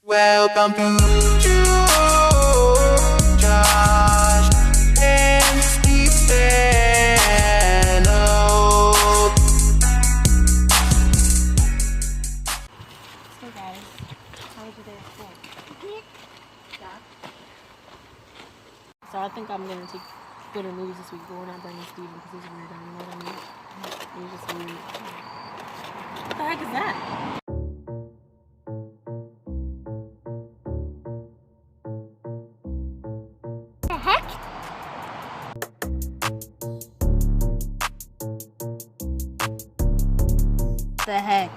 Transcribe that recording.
Welcome to Josh and Steve's channel. Hey guys, how was your day at school? Yeah. So I think I'm gonna go to the movies this week, but we're not bringing Steven because he's weird. You know what I mean? He's just weird. What the heck is that? The heck? The heck?